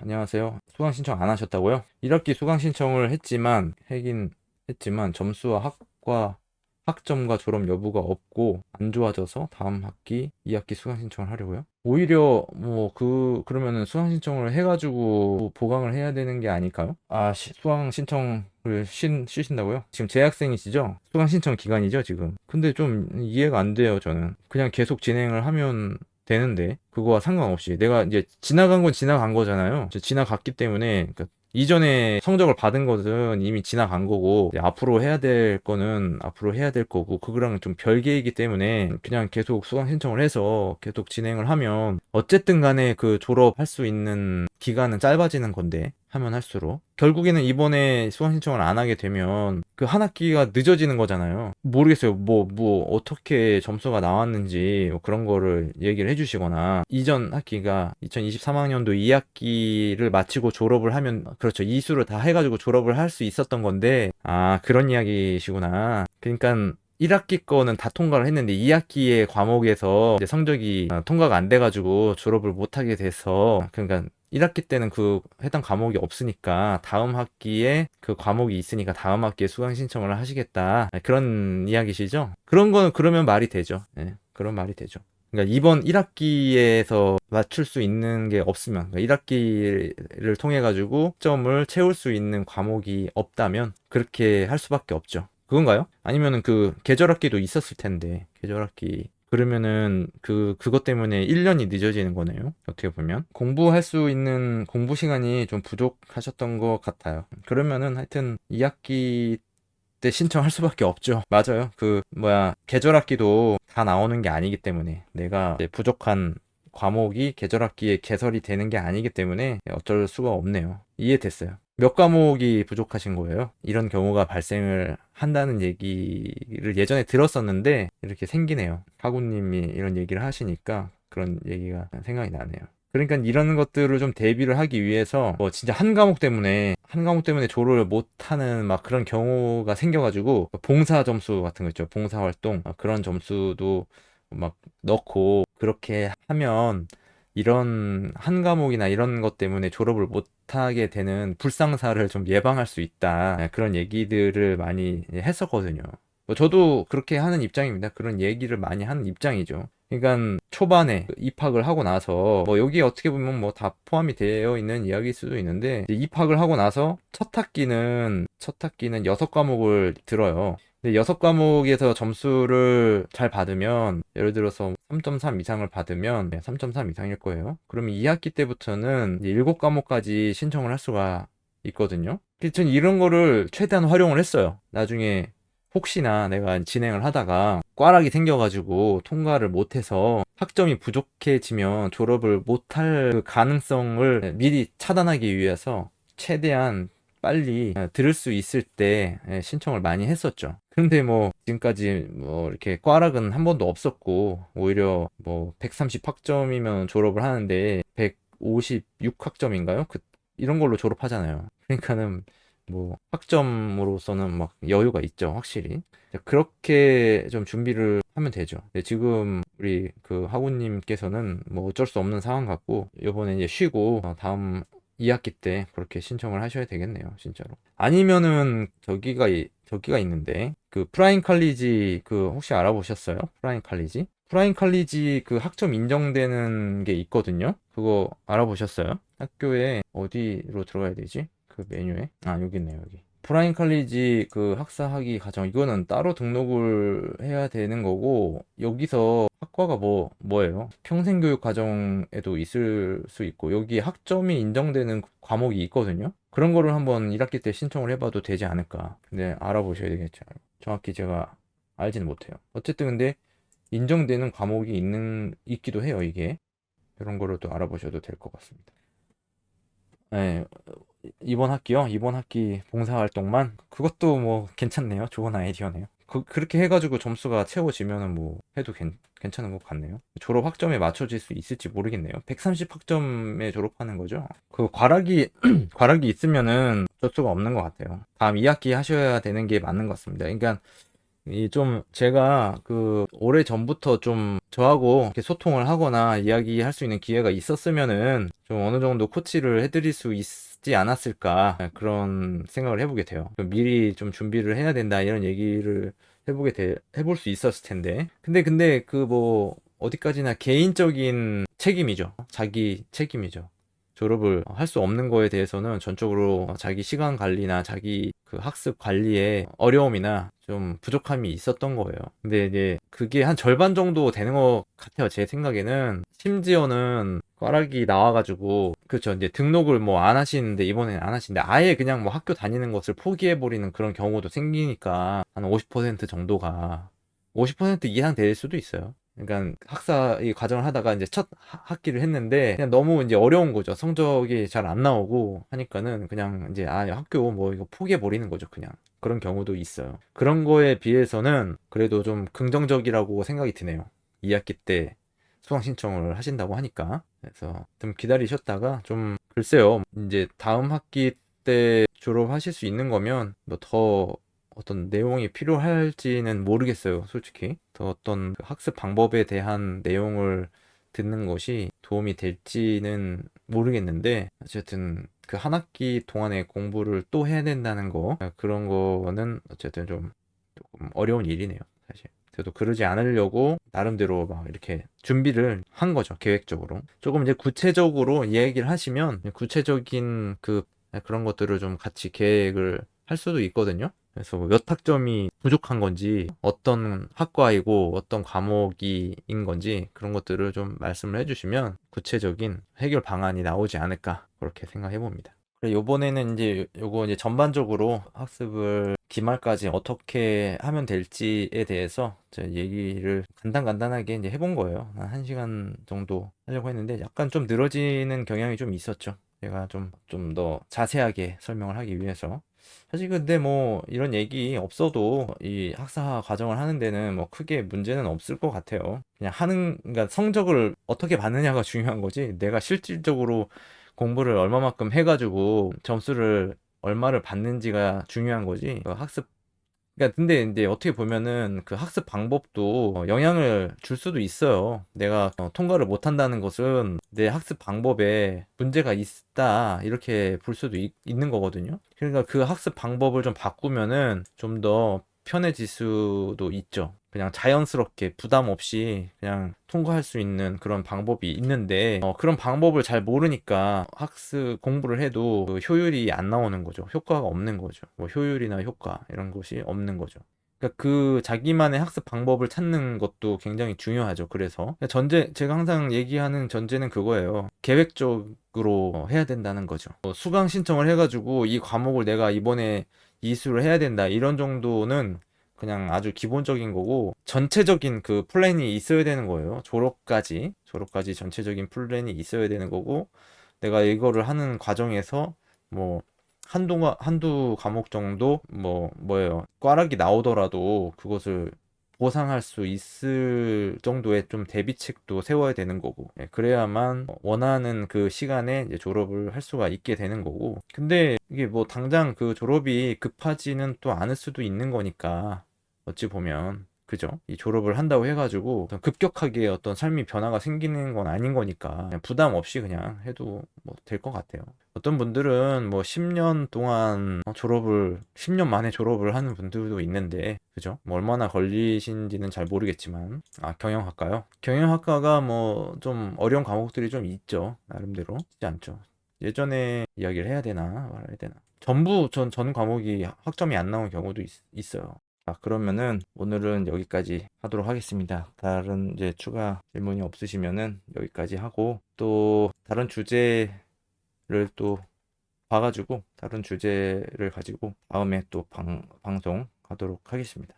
안녕하세요. 수강 신청 안 하셨다고요? 1학기 수강 신청을 했지만 점수와 학과 학점과 졸업 여부가 없고 안 좋아져서 다음 학기 2학기 수강 신청을 하려고요. 오히려 그러면은 수강 신청을 해가지고 보강을 해야 되는 게 아닐까요? 수강 신청을 쉬신다고요? 지금 재학생이시죠? 수강 신청 기간이죠, 지금. 근데 좀 이해가 안 돼요, 저는. 그냥 계속 진행을 하면 되는데 그거와 상관없이 내가 이제 지나간 건 지나간 거잖아요. 이제 지나갔기 때문에 그러니까 이전에 성적을 받은 것은 이미 지나간 거고 이제 앞으로 해야 될 거는 앞으로 해야 될 거고 그거랑 좀 별개이기 때문에 그냥 계속 수강 신청을 해서 계속 진행을 하면 어쨌든 간에 그 졸업할 수 있는 기간은 짧아지는 건데 하면 할수록 결국에는 이번에 수강 신청을 안 하게 되면 그 한 학기가 늦어지는 거잖아요. 모르겠어요. 어떻게 점수가 나왔는지 뭐 그런 거를 얘기를 해주시거나 이전 학기가 2023학년도 2학기를 마치고 졸업을 하면 그렇죠. 이수를 다 해가지고 졸업을 할 수 있었던 건데 그런 이야기시구나. 그러니까 1학기 거는 다 통과를 했는데 2학기의 과목에서 이제 성적이 통과가 안 돼가지고 졸업을 못하게 돼서 그러니까 1학기 때는 그 해당 과목이 없으니까 다음 학기에 그 과목이 있으니까 다음 학기에 수강 신청을 하시겠다. 그런 이야기시죠? 그런 거는 그러면 말이 되죠. 네, 그런 말이 되죠. 그러니까 이번 1학기에서 맞출 수 있는 게 없으면, 그러니까 1학기를 통해 가지고 점을 채울 수 있는 과목이 없다면 그렇게 할 수밖에 없죠. 그건가요? 아니면은 그 계절학기도 있었을 텐데 계절학기 그러면은 그것 때문에 1년이 늦어지는 거네요. 어떻게 보면 공부할 수 있는 공부 시간이 좀 부족하셨던 것 같아요. 그러면은 하여튼 2학기 때 신청할 수밖에 없죠. 맞아요. 계절학기도 다 나오는 게 아니기 때문에 내가 이제 부족한 과목이 계절학기에 개설이 되는 게 아니기 때문에 어쩔 수가 없네요. 이해됐어요. 몇 과목이 부족하신 거예요? 이런 경우가 발생을 한다는 얘기를 예전에 들었었는데 이렇게 생기네요. 하구님이 이런 얘기를 하시니까 그런 얘기가 생각이 나네요. 그러니까 이런 것들을 좀 대비를 하기 위해서 진짜 한 과목 때문에 졸업을 못하는 막 그런 경우가 생겨가지고 봉사 점수 같은 거 있죠. 봉사 활동 그런 점수도 막 넣고 그렇게 하면 이런 한 과목이나 이런 것 때문에 졸업을 못하게 되는 불상사를 좀 예방할 수 있다. 그런 얘기들을 많이 했었거든요. 저도 그렇게 하는 입장입니다. 그런 얘기를 많이 하는 입장이죠. 그러니까 초반에 입학을 하고 나서 여기 어떻게 보면 다 포함이 되어 있는 이야기일 수도 있는데 이제 입학을 하고 나서 첫 학기는 6과목을 들어요. 근데 6과목에서 점수를 잘 받으면 예를 들어서 3.3 이상을 받으면 3.3 이상일 거예요. 그러면 2학기 때부터는 이제 7과목까지 신청을 할 수가 있거든요. 전 이런 거를 최대한 활용을 했어요. 나중에 혹시나 내가 진행을 하다가 꽈락이 생겨가지고 통과를 못해서 학점이 부족해지면 졸업을 못할 그 가능성을 미리 차단하기 위해서 최대한 빨리 들을 수 있을 때 신청을 많이 했었죠. 근데 지금까지 이렇게 꽈락은 한 번도 없었고 오히려 130학점이면 졸업을 하는데 156학점인가요? 이런 걸로 졸업하잖아요. 그러니까는 학점으로서는 막 여유가 있죠, 확실히. 그렇게 좀 준비를 하면 되죠. 근데 지금 우리 그 하구님께서는 어쩔 수 없는 상황 같고, 요번에 이제 쉬고, 다음 2학기 때 그렇게 신청을 하셔야 되겠네요, 진짜로. 아니면은, 저기가 있는데, 그 프라임 칼리지, 혹시 알아보셨어요? 프라임 칼리지? 프라임 칼리지 그 학점 인정되는 게 있거든요? 그거 알아보셨어요? 학교에 어디로 들어가야 되지? 그 메뉴에 여기 있네요. 여기 프라임 칼리지 그 학사학위 과정 이거는 따로 등록을 해야 되는 거고 여기서 학과가 뭐예요? 평생교육 과정에도 있을 수 있고 여기 학점이 인정되는 과목이 있거든요. 그런 거를 한번 1학기 때 신청을 해봐도 되지 않을까. 근데 알아보셔야 되겠죠. 정확히 제가 알지는 못해요. 어쨌든 근데 인정되는 과목이 있기도 해요. 이게 이런 거를 또 알아보셔도 될 것 같습니다. 네, 이번 학기요? 이번 학기 봉사활동만? 그것도 괜찮네요. 좋은 아이디어네요. 그렇게 해가지고 점수가 채워지면은 해도 괜찮은 것 같네요. 졸업 학점에 맞춰질 수 있을지 모르겠네요. 130학점에 졸업하는 거죠? 그 과락이, 과락이 있으면은 어쩔 수가 없는 것 같아요. 다음 2학기 하셔야 되는 게 맞는 것 같습니다. 그러니까 이 좀 제가 그 오래 전부터 좀 저하고 이렇게 소통을 하거나 이야기할 수 있는 기회가 있었으면은 좀 어느 정도 코치를 해드릴 수 있지 않았을까 그런 생각을 해보게 돼요. 미리 좀 준비를 해야 된다 이런 얘기를 해볼 수 있었을 텐데. 근데 그 뭐 어디까지나 개인적인 책임이죠. 자기 책임이죠. 졸업을 할 수 없는 거에 대해서는 전적으로 자기 시간 관리나 자기 그 학습 관리에 어려움이나 좀 부족함이 있었던 거예요. 근데 이제 그게 한 절반 정도 되는 것 같아요. 제 생각에는. 심지어는 꽈락이 나와가지고, 그렇죠. 이제 등록을 뭐 안 하시는데, 이번에는 안 하시는데, 아예 그냥 뭐 학교 다니는 것을 포기해버리는 그런 경우도 생기니까, 한 50% 정도가, 50% 이상 될 수도 있어요. 그러니까 학사 이 과정을 하다가 이제 첫 학기를 했는데 그냥 너무 이제 어려운 거죠. 성적이 잘 안 나오고 하니까는 그냥 이제 학교 뭐 이거 포기해 버리는 거죠. 그냥 그런 경우도 있어요. 그런 거에 비해서는 그래도 좀 긍정적이라고 생각이 드네요. 2학기 때 수강 신청을 하신다고 하니까 그래서 좀 기다리셨다가 좀 글쎄요. 이제 다음 학기 때 졸업하실 수 있는 거면 뭐 더 어떤 내용이 필요할지는 모르겠어요, 솔직히. 더 어떤 그 학습 방법에 대한 내용을 듣는 것이 도움이 될지는 모르겠는데, 어쨌든 그 한 학기 동안에 공부를 또 해야 된다는 거, 그런 거는 어쨌든 좀 조금 어려운 일이네요, 사실. 저도 그러지 않으려고 나름대로 막 이렇게 준비를 한 거죠, 계획적으로. 조금 이제 구체적으로 이야기를 하시면 구체적인 그런 것들을 좀 같이 계획을 할 수도 있거든요. 그래서 몇 학점이 부족한 건지, 어떤 학과이고, 어떤 과목이인 건지, 그런 것들을 좀 말씀을 해주시면 구체적인 해결 방안이 나오지 않을까, 그렇게 생각해 봅니다. 그래, 요번에는 이제 요거 이제 전반적으로 학습을 기말까지 어떻게 하면 될지에 대해서 제가 얘기를 간단하게 이제 해본 거예요. 한 1시간 정도 하려고 했는데 약간 좀 늘어지는 경향이 좀 있었죠. 제가 좀 더 자세하게 설명을 하기 위해서. 사실 근데 뭐 이런 얘기 없어도 이 학사 과정을 하는 데는 뭐 크게 문제는 없을 것 같아요. 그러니까 성적을 어떻게 받느냐가 중요한 거지. 내가 실질적으로 공부를 얼마만큼 해가지고 점수를 얼마를 받는지가 중요한 거지. 그 학습 그러니까 근데 이제 어떻게 보면은 그 학습 방법도 영향을 줄 수도 있어요. 내가 통과를 못 한다는 것은 내 학습 방법에 문제가 있다 이렇게 볼 수도 있는 거거든요. 그러니까 그 학습 방법을 좀 바꾸면은 좀 더 편해질 수도 있죠. 그냥 자연스럽게 부담 없이 그냥 통과할 수 있는 그런 방법이 있는데 그런 방법을 잘 모르니까 학습 공부를 해도 그 효율이 안 나오는 거죠. 효과가 없는 거죠. 뭐 효율이나 효과 이런 것이 없는 거죠. 그러니까 그 자기만의 학습 방법을 찾는 것도 굉장히 중요하죠. 그래서 제가 항상 얘기하는 전제는 그거예요. 계획적으로 해야 된다는 거죠. 수강 신청을 해가지고 이 과목을 내가 이번에 이수를 해야 된다 이런 정도는 그냥 아주 기본적인 거고 전체적인 그 플랜이 있어야 되는 거예요. 졸업까지 전체적인 플랜이 있어야 되는 거고 내가 이거를 하는 과정에서 뭐 한두 과목 정도 뭐예요. 꽈락이 나오더라도 그것을 보상할 수 있을 정도의 좀 대비책도 세워야 되는 거고 예, 그래야만 원하는 그 시간에 이제 졸업을 할 수가 있게 되는 거고 근데 이게 뭐 당장 그 졸업이 급하지는 또 않을 수도 있는 거니까 어찌 보면 그죠? 이 졸업을 한다고 해가지고 어떤 급격하게 어떤 삶의 변화가 생기는 건 아닌 거니까 그냥 부담 없이 그냥 해도 뭐 될 것 같아요. 어떤 분들은 뭐 10년 동안 10년 만에 졸업을 하는 분들도 있는데, 그죠? 뭐 얼마나 걸리신지는 잘 모르겠지만, 경영학과요? 경영학과가 뭐 좀 어려운 과목들이 좀 있죠. 나름대로. 쉽지 않죠. 예전에 이야기를 해야 되나 말아야 되나. 전 과목이 학점이 안 나온 경우도 있어요. 그러면은 오늘은 여기까지 하도록 하겠습니다. 다른 이제 추가 질문이 없으시면은 여기까지 하고 또 다른 주제를 또 봐가지고 다른 주제를 가지고 다음에 또 방송하도록 하겠습니다.